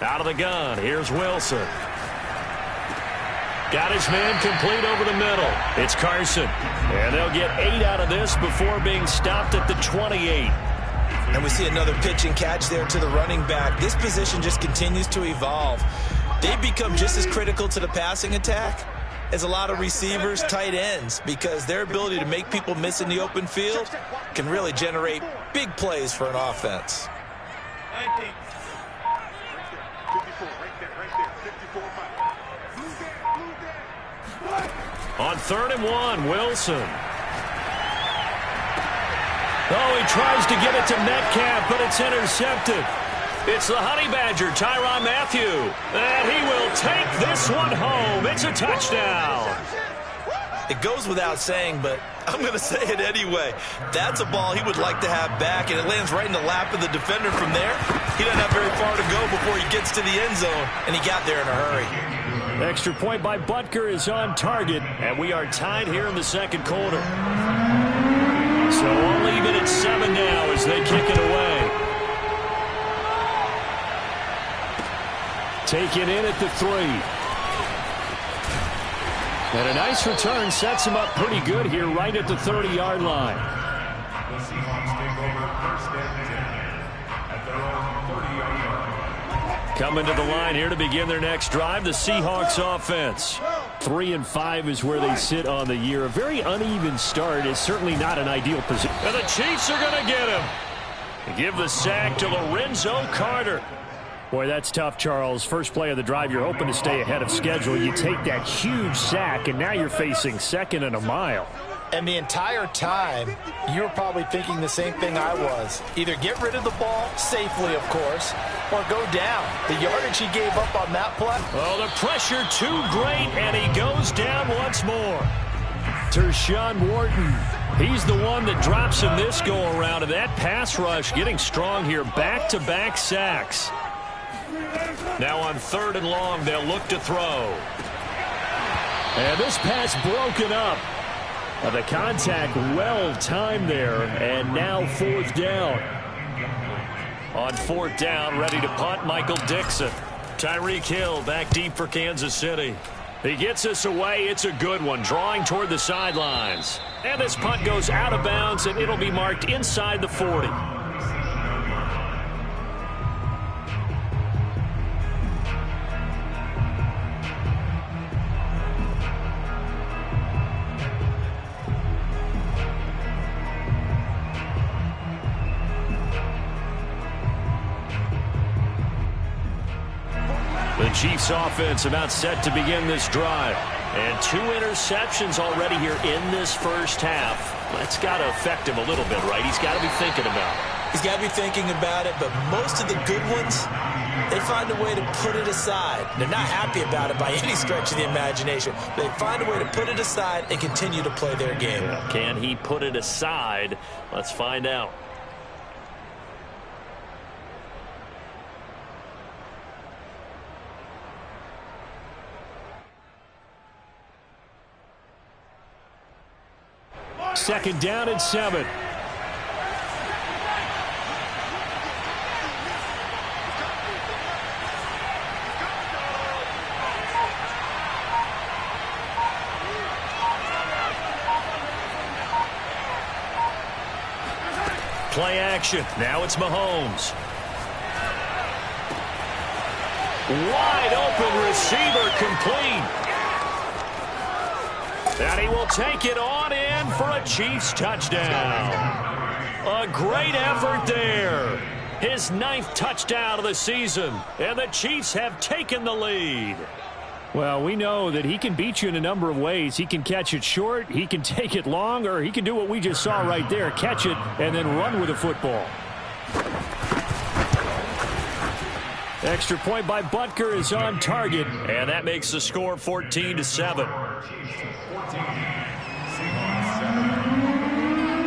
Out of the gun, here's Wilson. Got his man complete over the middle. It's Carson. And they'll get 8 out of this before being stopped at the 28. And we see another pitch and catch there to the running back. This position just continues to evolve. They've become just as critical to the passing attack as a lot of receivers, tight ends, because their ability to make people miss in the open field can really generate big plays for an offense. On 3rd and 1, Wilson. Oh, he tries to get it to Metcalf, but it's intercepted. It's the Honey Badger, Tyrann Mathieu. And he will take this one home. It's a touchdown. It goes without saying, but I'm going to say it anyway. That's a ball he would like to have back, and it lands right in the lap of the defender from there. He doesn't have very far to go before he gets to the end zone, and he got there in a hurry. Extra point by Butker is on target, and we are tied here in the second quarter. So only even at 7 now as they kick it away. Taken in at the 3. And a nice return sets him up pretty good here right at the 30-yard line. Coming to the line here to begin their next drive, the Seahawks offense. 3-5 is where they sit on the year. A very uneven start is certainly not an ideal position. And the Chiefs are going to get him. They give the sack to Lorenzo Carter. Boy, that's tough, Charles. First play of the drive, you're hoping to stay ahead of schedule. You take that huge sack, and now you're facing 2nd and a mile. And the entire time, you were probably thinking the same thing I was. Either get rid of the ball, safely, of course, or go down. The yardage he gave up on that play. Oh, the pressure too great, and he goes down once more. Tershawn Wharton. He's the one that drops him this go-around, and that pass rush getting strong here. Back-to-back sacks. Now on 3rd and long, they'll look to throw. And this pass broken up. The contact well timed there, and now 4th down. On 4th down, ready to punt, Michael Dixon. Tyreek Hill back deep for Kansas City. He gets us away. It's a good one, drawing toward the sidelines. And this punt goes out of bounds, and it'll be marked inside the 40. The Chiefs offense about set to begin this drive. And 2 interceptions already here in this first half. That's got to affect him a little bit, right? He's got to be thinking about it. He's got to be thinking about it, but most of the good ones, they find a way to put it aside. They're not happy about it by any stretch of the imagination. They find a way to put it aside and continue to play their game. Yeah. Can he put it aside? Let's find out. Second down and 7. Play action. Now it's Mahomes. Wide open receiver complete. And he will take it on in for a Chiefs touchdown. A great effort there. His 9th touchdown of the season. And the Chiefs have taken the lead. Well, we know that he can beat you in a number of ways. He can catch it short, he can take it long, or he can do what we just saw right there, catch it and then run with the football. Extra point by Butker is on target, and that makes the score 14-7.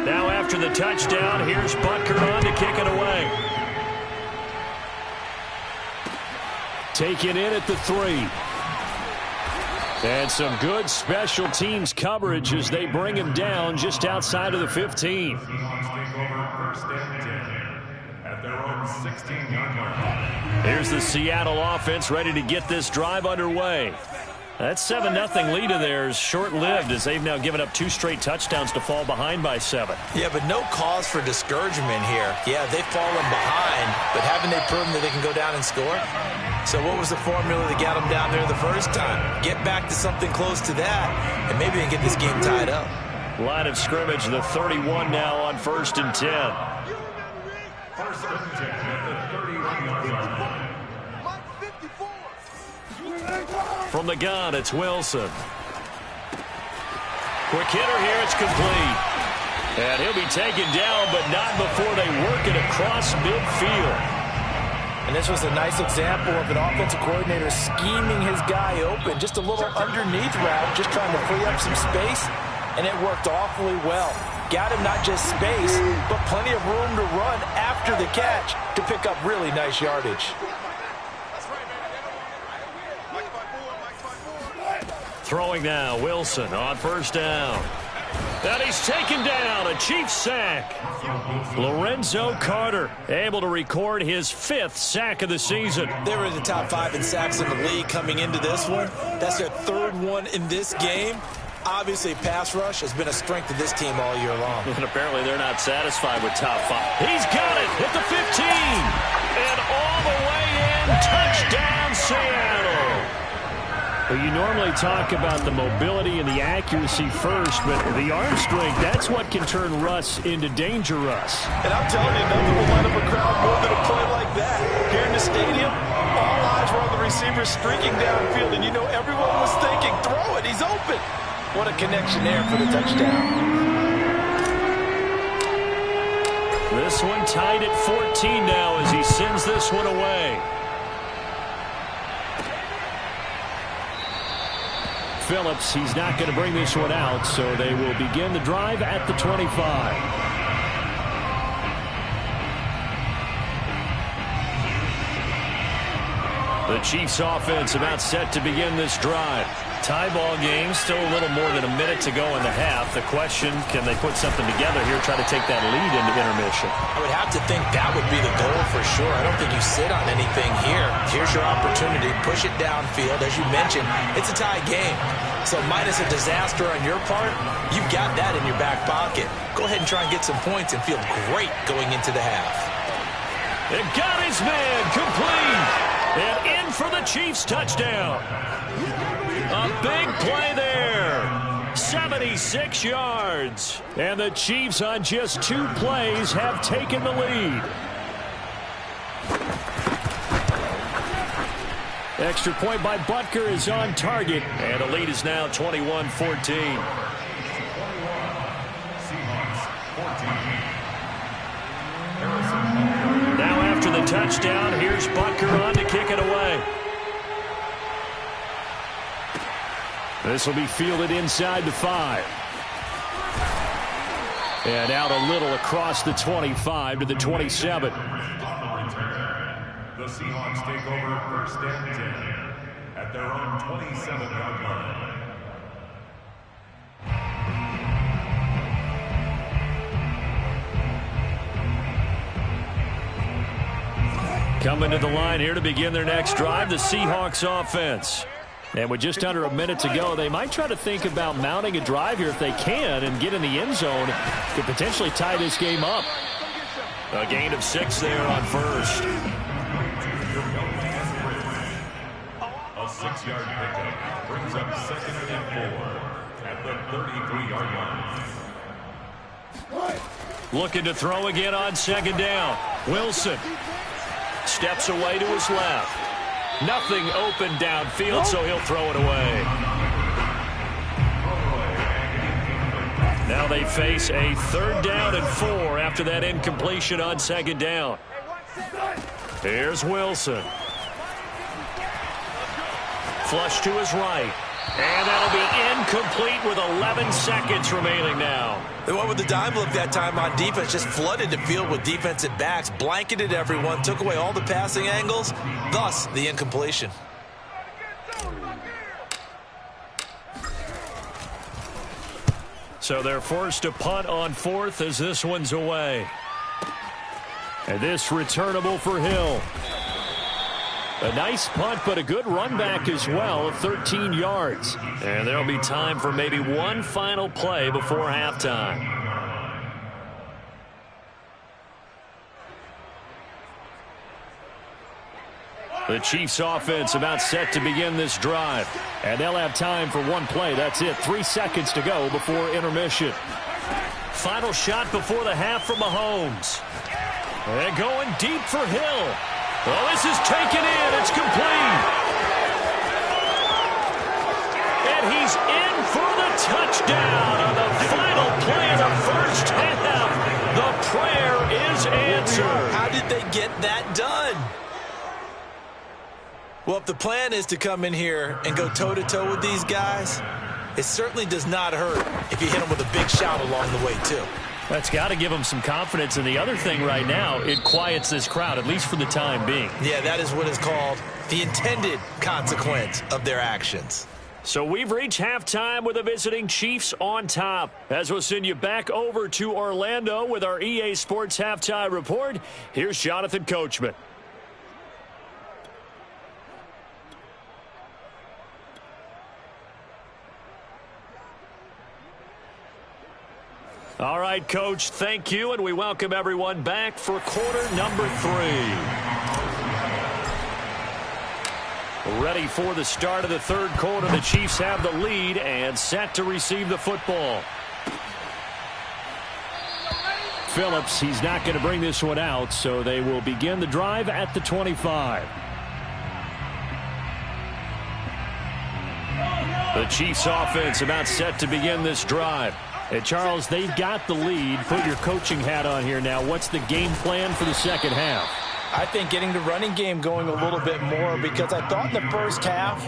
Now after the touchdown, here's Butker on to kick it away. Taken in at the 3. And some good special teams coverage as they bring him down just outside of the 15. Here's the Seattle offense ready to get this drive underway. That 7-0 lead of theirs short-lived as they've now given up 2 straight touchdowns to fall behind by 7. Yeah, but no cause for discouragement here. Yeah, they've fallen behind, but haven't they proven that they can go down and score? So what was the formula that got them down there the first time? Get back to something close to that, and maybe they get this game tied up. Line of scrimmage, the 31 now on 1st and 10. First and 10 at the 31-yard line. From the gun, it's Wilson. Quick hitter here, it's complete. And he'll be taken down, but not before they work it across midfield. And this was a nice example of an offensive coordinator scheming his guy open. Just a little underneath route, just trying to free up some space, and it worked awfully well. Got him not just space, but plenty of room to run after the catch to pick up really nice yardage. Throwing now, Wilson on 1st down. And he's taken down, a Chiefs sack. Lorenzo Carter able to record his 5th sack of the season. They were in the top 5 in sacks in the league coming into this one. That's their 3rd one in this game. Obviously, pass rush has been a strength of this team all year long. And apparently they're not satisfied with top 5. He's got it at the 15. And all the way in, touchdown Seattle. Well, you normally talk about the mobility and the accuracy first, but the arm strength, that's what can turn Russ into Danger Russ. And I'm telling you, nothing will light up a crowd more than a play like that. Here in the stadium, all eyes were on the receiver streaking downfield, and you know everyone was thinking, throw it, he's open. What a connection there for the touchdown. This one tied at 14 now as he sends this one away. Phillips, he's not going to bring this one out, so they will begin the drive at the 25. The Chiefs offense about set to begin this drive. Tie ball game, still a little more than a minute to go in the half. The question, can they put something together here, try to take that lead into intermission? I would have to think that would be the goal for sure. I don't think you sit on anything here. Here's your opportunity. Push it downfield. As you mentioned, it's a tie game. So minus a disaster on your part, you've got that in your back pocket. Go ahead and try and get some points and feel great going into the half. It got his man complete. And in for the Chiefs touchdown. A big play there. 76 yards. And the Chiefs on just 2 plays have taken the lead. Extra point by Butker is on target. And the lead is now 21-14. Now after the touchdown, here's Butker on to kick it away. This will be fielded inside the 5. And out a little across the 25 to the 27. The Seahawks take over 1st and 10 at their own 27-yard line. Coming to the line here to begin their next drive, the Seahawks offense. And with just under a minute to go, they might try to think about mounting a drive here if they can and get in the end zone to potentially tie this game up. A gain of 6 there on 1st. A 6-yard pickup brings up 2nd and 4 at the 33-yard line. Looking to throw again on 2nd down. Wilson steps away to his left. Nothing open downfield, so he'll throw it away. Now they face a 3rd down and 4 after that incompletion on 2nd down. Here's Wilson. Flush to his right. And that'll be incomplete with 11 seconds remaining now. They went with the dime look that time on defense, just flooded the field with defensive backs, blanketed everyone, took away all the passing angles, thus the incompletion. So they're forced to punt on 4th as this one's away. And this returnable for Hill. A nice punt, but a good run back as well, 13 yards. And there'll be time for maybe one final play before halftime. The Chiefs offense about set to begin this drive. And they'll have time for one play. That's it. 3 seconds to go before intermission. Final shot before the half from Mahomes. And going deep for Hill. Well, this is taken in. It's complete. And he's in for the touchdown on the final play of the first half. The prayer is answered. How did they get that done? Well, if the plan is to come in here and go toe-to-toe with these guys, it certainly does not hurt if you hit them with a big shout along the way, too. That's got to give them some confidence. And the other thing right now, it quiets this crowd, at least for the time being. Yeah, that is what is called the intended consequence of their actions. So we've reached halftime with the visiting Chiefs on top. As we'll send you back over to Orlando with our EA Sports Halftime Report, here's Jonathan Coachman. All right, Coach, thank you, and we welcome everyone back for quarter number 3. Ready for the start of the third quarter. The Chiefs have the lead and set to receive the football. Phillips, he's not going to bring this one out, so they will begin the drive at the 25. The Chiefs offense about set to begin this drive. Hey, Charles, they've got the lead. Put your coaching hat on here now. What's the game plan for the second half? I think getting the running game going a little bit more, because I thought in the first half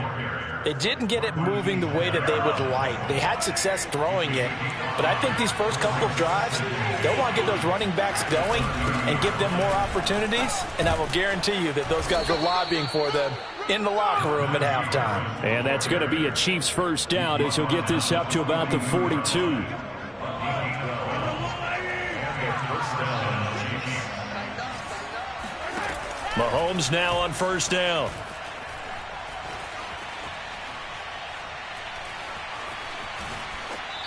they didn't get it moving the way that they would like. They had success throwing it, but I think these first couple of drives, they'll want to get those running backs going and give them more opportunities, and I will guarantee you that those guys were lobbying for them in the locker room at halftime. And that's going to be a Chiefs first down as he'll get this up to about the 42. Mahomes now on first down.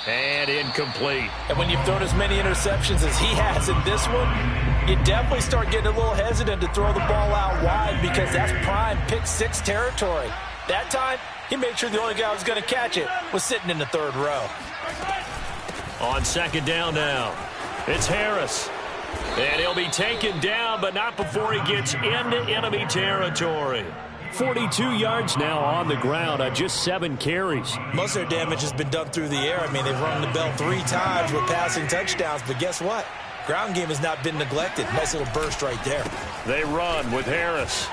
And incomplete. And when you've thrown as many interceptions as he has in this one, you definitely start getting a little hesitant to throw the ball out wide, because that's prime pick 6 territory. That time, he made sure the only guy who was going to catch it was sitting in the third row. On second down now, it's Harris. And he'll be taken down, but not before he gets into enemy territory. 42 yards now on the ground on just 7 carries. Most of their damage has been done through the air. I mean, they've rung the bell 3 times with passing touchdowns, but guess what? Ground game has not been neglected. Nice little burst right there. They run with Harris.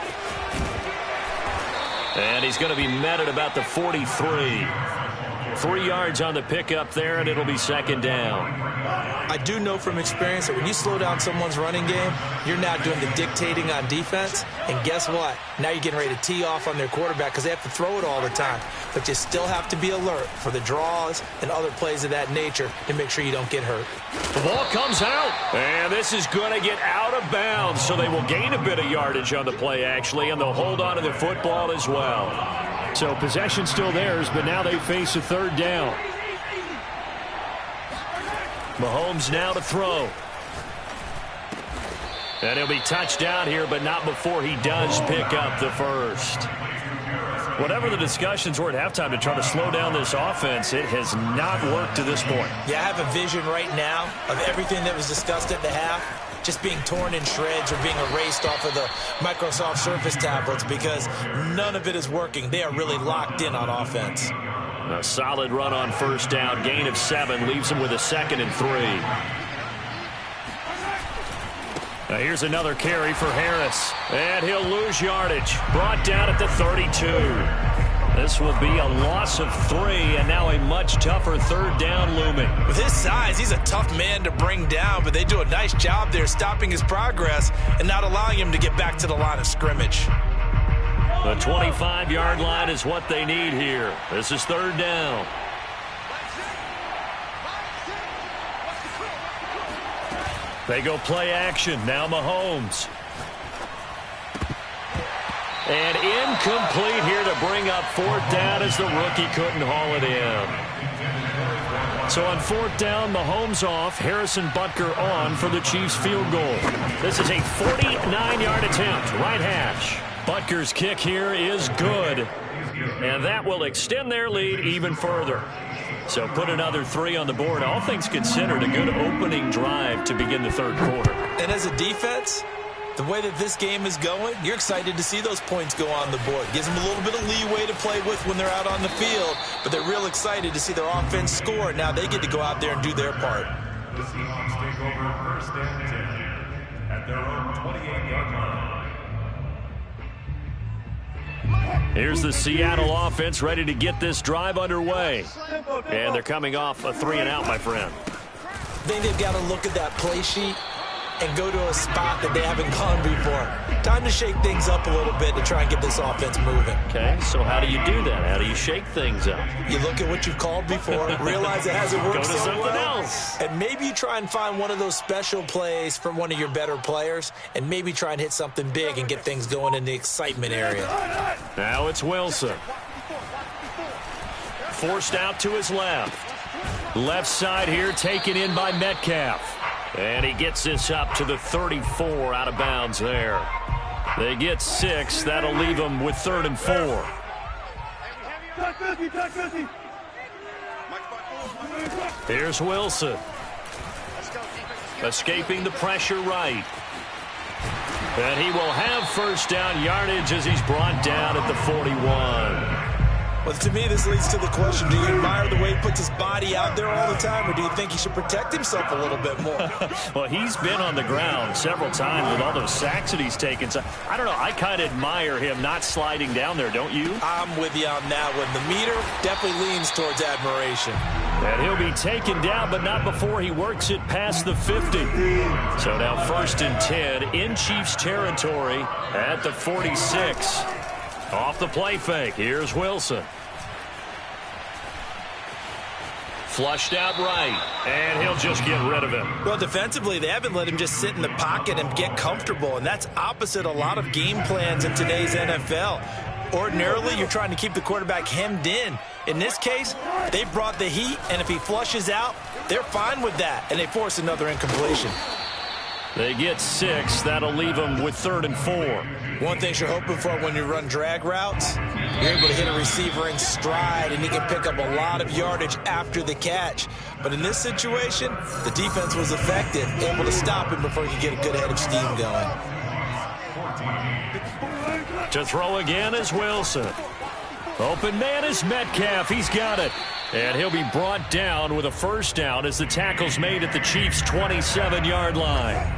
And he's going to be met at about the 43. 3 yards on the pickup there, and it'll be second down. I do know from experience that when you slow down someone's running game, you're now doing the dictating on defense. And guess what? Now you're getting ready to tee off on their quarterback because they have to throw it all the time. But you still have to be alert for the draws and other plays of that nature to make sure you don't get hurt. The ball comes out, and this is going to get out of bounds, so they will gain a bit of yardage on the play, actually, and they'll hold on to the football as well. So possession still theirs, but now they face a third down. Mahomes now to throw. And he'll be touched down here, but not before he does pick up the first. Whatever the discussions were at halftime to try to slow down this offense, it has not worked to this point. Yeah, I have a vision right now of everything that was discussed at the half just being torn in shreds or being erased off of the Microsoft Surface tablets, because none of it is working. They are really locked in on offense. A solid run on first down. Gain of 7 leaves him with a 2nd and 3. Now here's another carry for Harris. And he'll lose yardage. Brought down at the 32. This will be a loss of 3, and now a much tougher third down looming. With his size, he's a tough man to bring down, but they do a nice job there stopping his progress and not allowing him to get back to the line of scrimmage. The 25-yard line is what they need here. This is third down. They go play action. Now Mahomes. And incomplete here to bring up 4th down as the rookie couldn't haul it in. So on 4th down, Mahomes off, Harrison Butker on for the Chiefs field goal. This is a 49-yard attempt, right hash. Butker's kick here is good, and that will extend their lead even further. So put another 3 on the board. All things considered, a good opening drive to begin the 3rd quarter. And as a defense, the way that this game is going, you're excited to see those points go on the board. Gives them a little bit of leeway to play with when they're out on the field, but they're real excited to see their offense score. Now they get to go out there and do their part. The Seahawks take over 1st and 10 at their own 28-yard line. Here's the Seattle offense ready to get this drive underway. And they're coming off a 3-and-out, my friend. I think they've got to look at that play sheet and go to a spot that they haven't gone before. Time to shake things up a little bit to try and get this offense moving. Okay, so how do you do that? How do you shake things up? You look at what you've called before, realize it hasn't worked Go to so something well, else. and maybe you try and find one of those special plays from one of your better players, and maybe try and hit something big and get things going in the excitement area. Now it's Wilson. Forced out to his left. Left side here taken in by Metcalf. And he gets this up to the 34 out of bounds there. They get 6. That'll leave them with 3rd and 4. Here's Wilson. Escaping the pressure right. And he will have 1st down yardage as he's brought down at the 41. Well, to me, this leads to the question, do you admire the way he puts his body out there all the time, or do you think he should protect himself a little bit more? Well, he's been on the ground several times with all those sacks that he's taken. So, I don't know. I kind of admire him not sliding down there, don't you? I'm with you on that one. The meter definitely leans towards admiration. And he'll be taken down, but not before he works it past the 50. So now 1st and 10 in Chiefs territory at the 46. Off the play fake. Here's Wilson. Flushed out right, and he'll just get rid of him. Well, defensively, they haven't let him just sit in the pocket and get comfortable, and that's opposite a lot of game plans in today's NFL. Ordinarily, you're trying to keep the quarterback hemmed in. In this case, they brought the heat, and if he flushes out, they're fine with that, and they force another incompletion. They get 6. That'll leave them with 3rd and 4. One thing you're hoping for when you run drag routes, you're able to hit a receiver in stride, and he can pick up a lot of yardage after the catch. But in this situation, the defense was effective, able to stop him before he could get a good head of steam going. To throw again is Wilson. Open man is Metcalf. He's got it. And he'll be brought down with a 1st down as the tackle's made at the Chiefs' 27-yard line.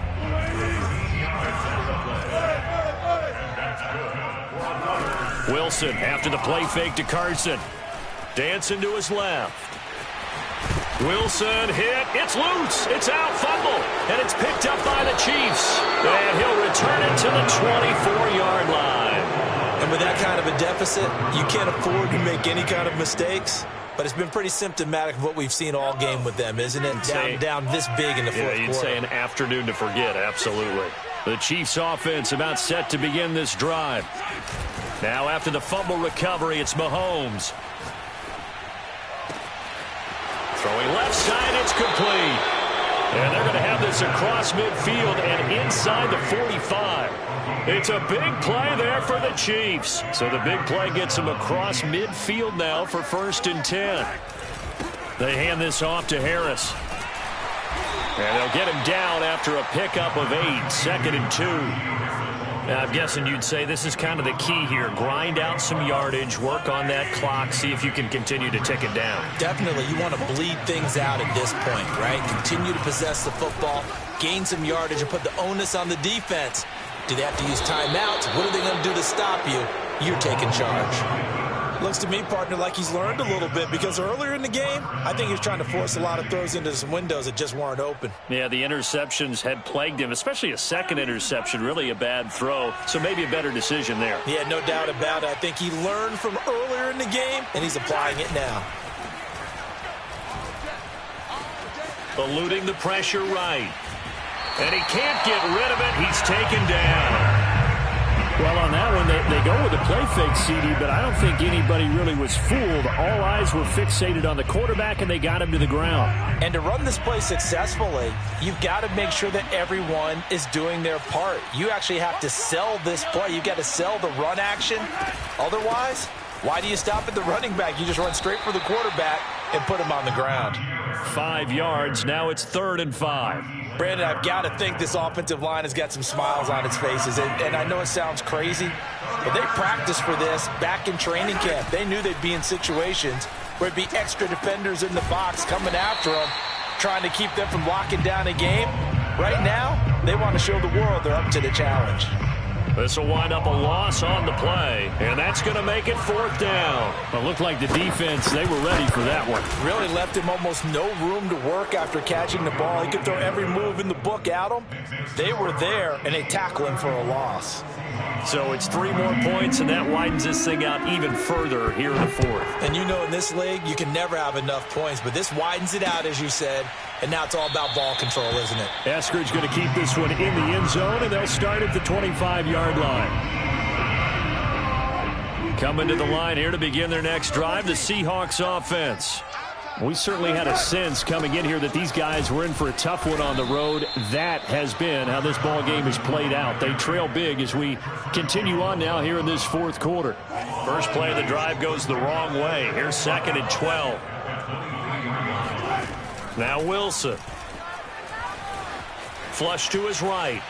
Wilson after the play fake to Carson. Dancing to his left. Wilson hit. It's loose. It's out. Fumble. And it's picked up by the Chiefs. And he'll return it to the 24-yard line. And with that kind of a deficit, you can't afford to make any kind of mistakes. But it's been pretty symptomatic of what we've seen all game with them, isn't it? Down this big in the fourth quarter. You'd say an afternoon to forget, absolutely. The Chiefs offense about set to begin this drive. Now after the fumble recovery, it's Mahomes. Throwing left side, it's complete. And they're going to have this across midfield and inside the 45. It's a big play there for the Chiefs. So the big play gets them across midfield now for 1st and 10. They hand this off to Harris. And they'll get him down after a pickup of 8, 2nd and 2. Now, I'm guessing you'd say this is kind of the key here. Grind out some yardage, work on that clock, see if you can continue to tick it down. Definitely. You want to bleed things out at this point, right? Continue to possess the football, gain some yardage, and put the onus on the defense. Do they have to use timeouts? What are they going to do to stop you? You're taking charge. Looks to me, partner, like he's learned a little bit because earlier in the game, I think he was trying to force a lot of throws into some windows that just weren't open. Yeah, the interceptions had plagued him, especially a second interception, really a bad throw. So maybe a better decision there. Yeah, no doubt about it. I think he learned from earlier in the game, and he's applying it now. Eluding the pressure right. And he can't get rid of it. He's taken down. Well, on that one, they go with a play fake, CD, but I don't think anybody really was fooled. All eyes were fixated on the quarterback, and they got him to the ground. And to run this play successfully, you've got to make sure that everyone is doing their part. You actually have to sell this play. You've got to sell the run action. Otherwise, why do you stop at the running back? You just run straight for the quarterback and put him on the ground. 5 yards. Now it's 3rd and 5. Brandon, I've got to think this offensive line has got some smiles on its faces. And I know it sounds crazy, but they practiced for this back in training camp. They knew they'd be in situations where it'd be extra defenders in the box coming after them, trying to keep them from locking down a game. Right now, they want to show the world they're up to the challenge. This will wind up a loss on the play, and that's going to make it 4th down. Well, it looked like the defense, they were ready for that one. Really left him almost no room to work after catching the ball. He could throw every move in the book at him. They were there, and they tackle him for a loss. So it's 3 more points, and that widens this thing out even further here in the 4th. And you know in this league, you can never have enough points, but this widens it out, as you said, and now it's all about ball control, isn't it? Eskridge going to keep this one in the end zone, and they'll start at the 25-yard line. Coming to the line here to begin their next drive, the Seahawks offense. We certainly had a sense coming in here that these guys were in for a tough one on the road. That has been how this ball game has played out. They trail big as we continue on now here in this 4th quarter. First play of the drive goes the wrong way. Here's 2nd and 12. Now Wilson. Flush to his right.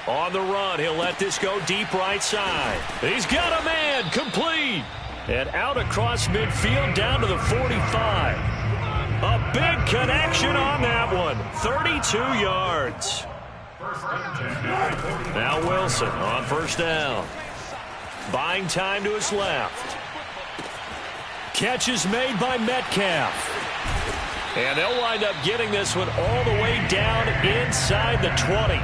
On the run, he'll let this go deep right side. He's got a man, complete. And out across midfield down to the 45. A big connection on that one. 32 yards. Now Wilson on 1st down. Buying time to his left. Catch is made by Metcalf. And they'll wind up getting this one all the way down inside the 20.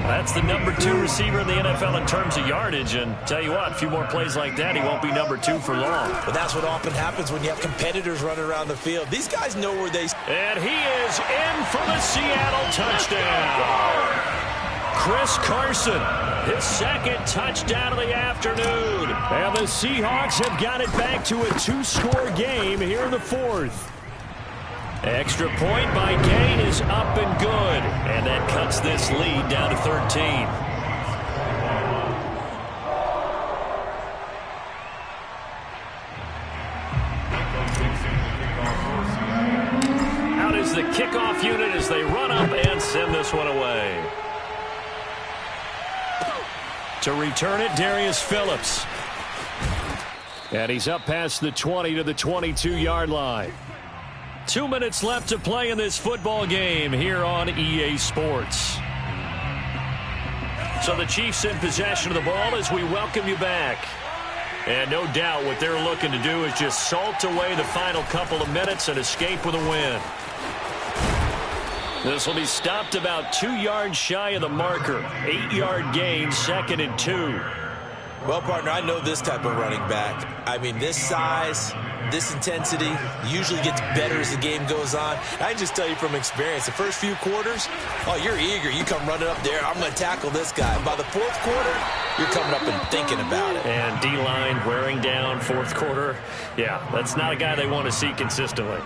That's the number 2 receiver in the NFL in terms of yardage. And tell you what, a few more plays like that, he won't be number 2 for long. But that's what often happens when you have competitors running around the field. These guys know where they... And he is in for the Seattle touchdown. Chris Carson, his 2nd touchdown of the afternoon. And the Seahawks have got it back to a 2-score game here in the 4th. Extra point by Gain is up and good. And that cuts this lead down to 13. Out is the kickoff unit as they run up and send this one away. To return it, Darius Phillips. And he's up past the 20 to the 22-yard line. 2 minutes left to play in this football game here on EA Sports. So the Chiefs in possession of the ball as we welcome you back. And no doubt what they're looking to do is just salt away the final couple of minutes and escape with a win. This will be stopped about 2 yards shy of the marker. 8-yard gain, 2nd and 2. Well, partner, I know this type of running back. I mean, this size, this intensity usually gets better as the game goes on. I can just tell you from experience, the first few quarters, oh, you're eager. You come running up there, I'm going to tackle this guy. By the 4th quarter, you're coming up and thinking about it. And D-line wearing down 4th quarter. Yeah, that's not a guy they want to see consistently.